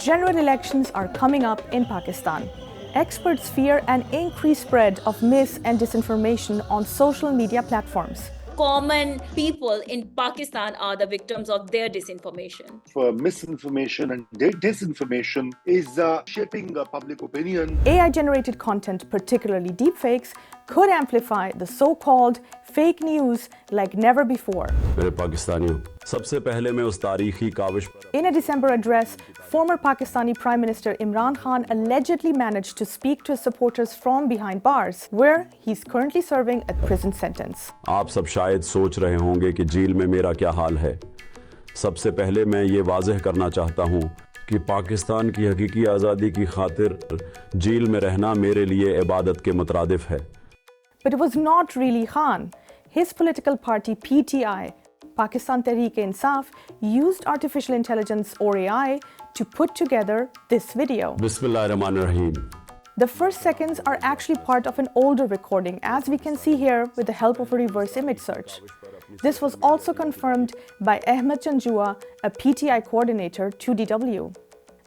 General elections are coming up in Pakistan. Experts fear an increased spread of mis- and disinformation on social media platforms. Common people in Pakistan are the victims of their disinformation. Misinformation and disinformation is shaping public opinion. AI-generated content, particularly deepfakes, could amplify the so-called fake news like never before. मेरे पाकिस्तानियों, सबसे पहले मैं उस तारीखी काविश पर In a December address, former Pakistani Prime Minister Imran Khan allegedly managed to speak to his supporters from behind bars, where he's currently serving a prison sentence. आप सब शायद सोच रहे होंगे कि जेल में मेरा क्या हाल है। सबसे पहले मैं ये वाज़ेह करना चाहता हूँ कि पाकिस्तान की हकीकी आज़ादी की खातिर जेल में रहना मेरे लिए इबादत के मुतरादिफ है। But it was not really Khan. His political party PTI, Pakistan Tehreek-e-Insaf, used artificial intelligence or AI to put together this video. Bismillahirrahmanirrahim. The first seconds are actually part of an older recording, as we can see here with the help of a reverse image search. This was also confirmed by Ahmed Chanjua, a PTI coordinator to DW.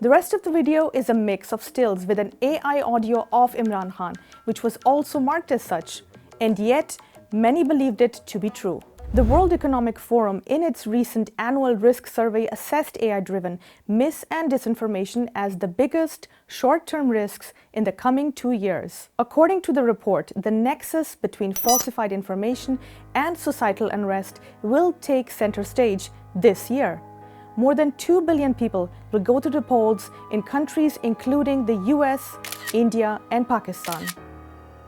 The rest of the video is a mix of stills with an AI audio of Imran Khan, which was also marked as such, and yet many believed it to be true. The World Economic Forum, in its recent annual risk survey, assessed AI-driven mis- and disinformation as the biggest short-term risks in the coming 2 years. According to the report, the nexus between falsified information and societal unrest will take center stage this year. More than 2 billion people will go to the polls in countries including the US, India, and Pakistan.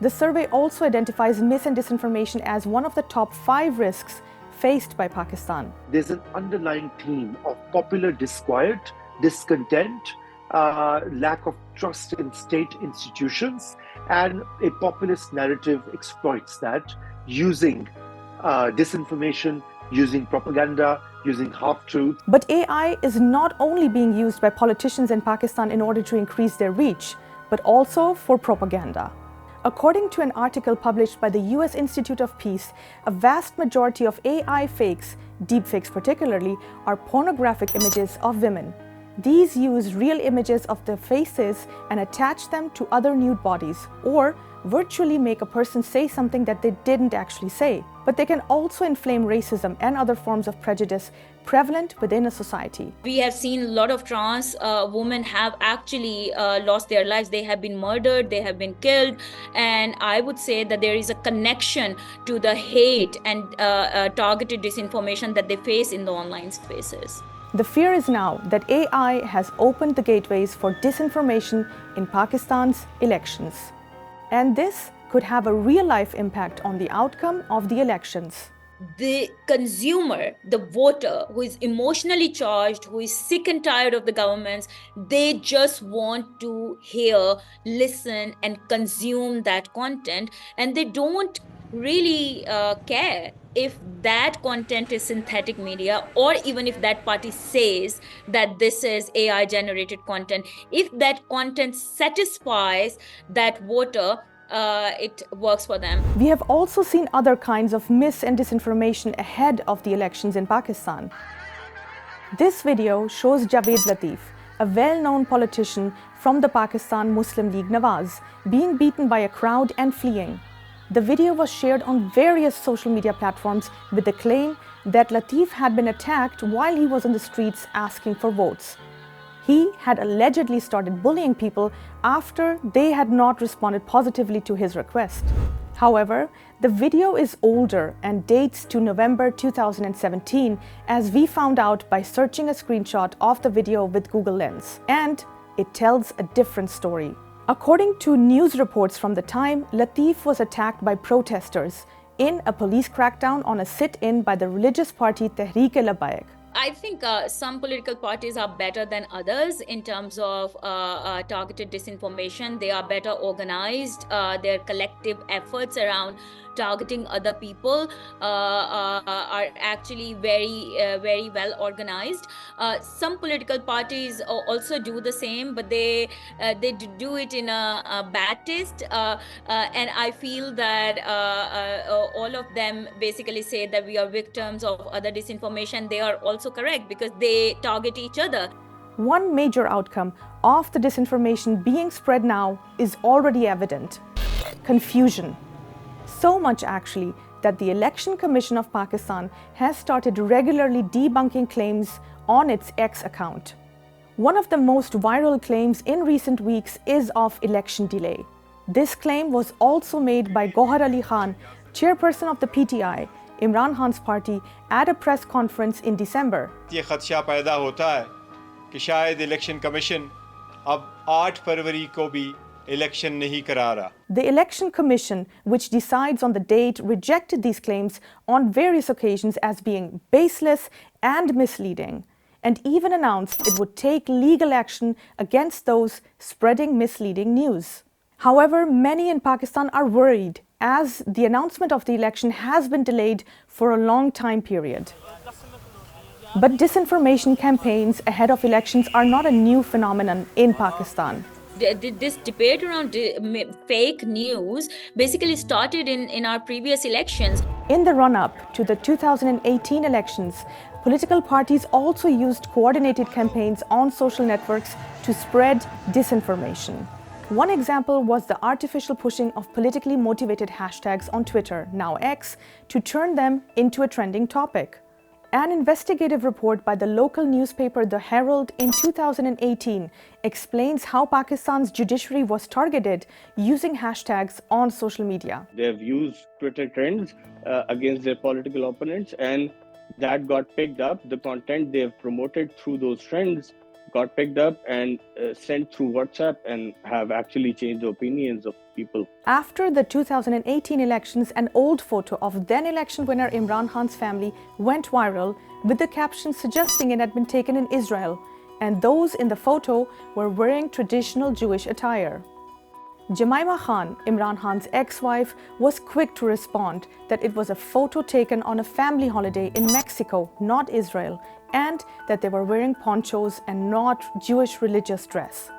The survey also identifies mis- and disinformation as one of the top 5 risks faced by Pakistan. There's an underlying theme of popular disquiet, discontent, lack of trust in state institutions, and a populist narrative exploits that using disinformation, using propaganda, using half-truth. But AI is not only being used by politicians in Pakistan in order to increase their reach, but also for propaganda. According to an article published by the US Institute of Peace, a vast majority of AI fakes, deepfakes particularly, are pornographic images of women. These use real images of their faces and attach them to other nude bodies, or virtually make a person say something that they didn't actually say. But they can also inflame racism and other forms of prejudice prevalent within a society. We have seen a lot of trans women have actually lost their lives. They have been murdered, they have been killed. And I would say that there is a connection to the hate and targeted disinformation that they face in the online spaces. The fear is now that AI has opened the gateways for disinformation in Pakistan's elections. And this could have a real-life impact on the outcome of the elections. The consumer, the voter who is emotionally charged, who is sick and tired of the governments, they just want to hear, listen, and consume that content. And they don't really care if that content is synthetic media, or even if that party says that this is AI generated content. If that content satisfies that voter, it works for them. We have also seen other kinds of mis- and disinformation ahead of the elections in Pakistan. This video shows Javed Latif, a well-known politician from the Pakistan Muslim League Nawaz, being beaten by a crowd and fleeing. The video was shared on various social media platforms with the claim that Latif had been attacked while he was on the streets asking for votes. He had allegedly started bullying people after they had not responded positively to his request. However, the video is older and dates to November 2017, as we found out by searching a screenshot of the video with Google Lens. And it tells a different story. According to news reports from the time, Latif was attacked by protesters in a police crackdown on a sit-in by the religious party Tehreek-e-Labbaik. I think some political parties are better than others in terms of targeted disinformation. They are better organized. Their collective efforts around targeting other people are actually very well organized. Some political parties also do the same, but they do it in a bad taste. And I feel that all of them basically say that we are victims of other disinformation. They are also correct because they target each other. One major outcome of the disinformation being spread now is already evident: confusion. So much actually that the Election Commission of Pakistan has started regularly debunking claims on its X account. One of the most viral claims in recent weeks is of election delay. This claim was also made by Gohar Ali Khan, chairperson of the PTI, Imran Khan's party, at a press conference in December. ये खदशा पैदा होता है कि शायद election commission अब 8 फरवरी को भी election नहीं करा रहा. The Election Commission, which decides on the date, rejected these claims on various occasions as being baseless and misleading, and even announced it would take legal action against those spreading misleading news. However, many in Pakistan are worried as the announcement of the election has been delayed for a long time period. But disinformation campaigns ahead of elections are not a new phenomenon in Pakistan. This debate around fake news basically started in our previous elections. In the run-up to the 2018 elections, political parties also used coordinated campaigns on social networks to spread disinformation. One example was the artificial pushing of politically motivated hashtags on Twitter, now X, to turn them into a trending topic. An investigative report by the local newspaper The Herald in 2018 explains how Pakistan's judiciary was targeted using hashtags on social media. They have used Twitter trends against their political opponents, and that got picked up. The content they have promoted through those trends got picked up and sent through WhatsApp and have actually changed the opinions of people. After the 2018 elections, an old photo of then election winner Imran Khan's family went viral with the caption suggesting it had been taken in Israel, and those in the photo were wearing traditional Jewish attire. Jemima Khan, Imran Khan's ex-wife, was quick to respond that it was a photo taken on a family holiday in Mexico, not Israel, and that they were wearing ponchos and not Jewish religious dress.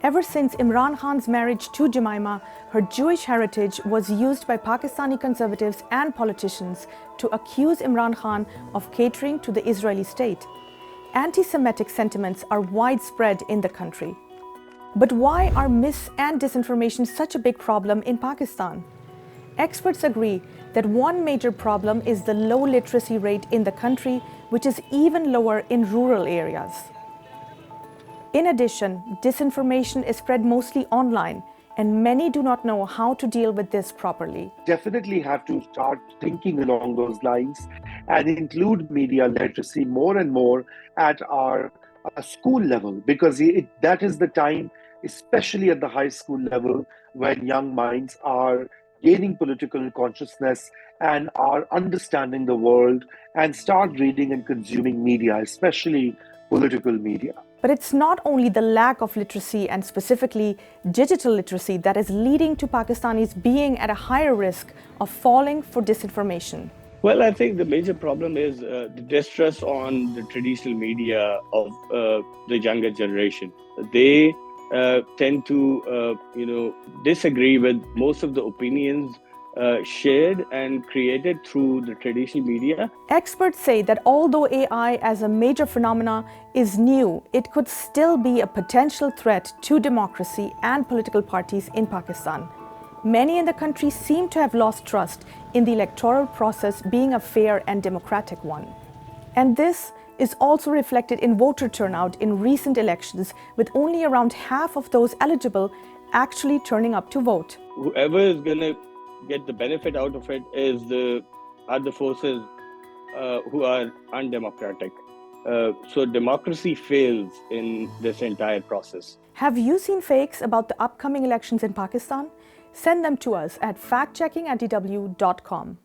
Ever since Imran Khan's marriage to Jemima, her Jewish heritage was used by Pakistani conservatives and politicians to accuse Imran Khan of catering to the Israeli state. Anti-Semitic sentiments are widespread in the country. But why are mis- and disinformation such a big problem in Pakistan? Experts agree that one major problem is the low literacy rate in the country, which is even lower in rural areas. In addition, disinformation is spread mostly online, and many do not know how to deal with this properly. Definitely have to start thinking along those lines and include media literacy more and more at our school level, because that is the time, especially at the high school level, when young minds are gaining political consciousness and are understanding the world and start reading and consuming media, especially political media. But it's not only the lack of literacy and specifically digital literacy that is leading to Pakistanis being at a higher risk of falling for disinformation. Well, I think the major problem is the distrust on the traditional media of the younger generation. They tend to, disagree with most of the opinions shared and created through the traditional media. Experts say that although AI as a major phenomena is new, it could still be a potential threat to democracy and political parties in Pakistan. Many in the country seem to have lost trust in the electoral process being a fair and democratic one. And this is also reflected in voter turnout in recent elections, with only around half of those eligible actually turning up to vote. Whoever is going to get the benefit out of it is the other forces who are undemocratic. So democracy fails in this entire process. Have you seen fakes about the upcoming elections in Pakistan? Send them to us at factchecking@dw.com.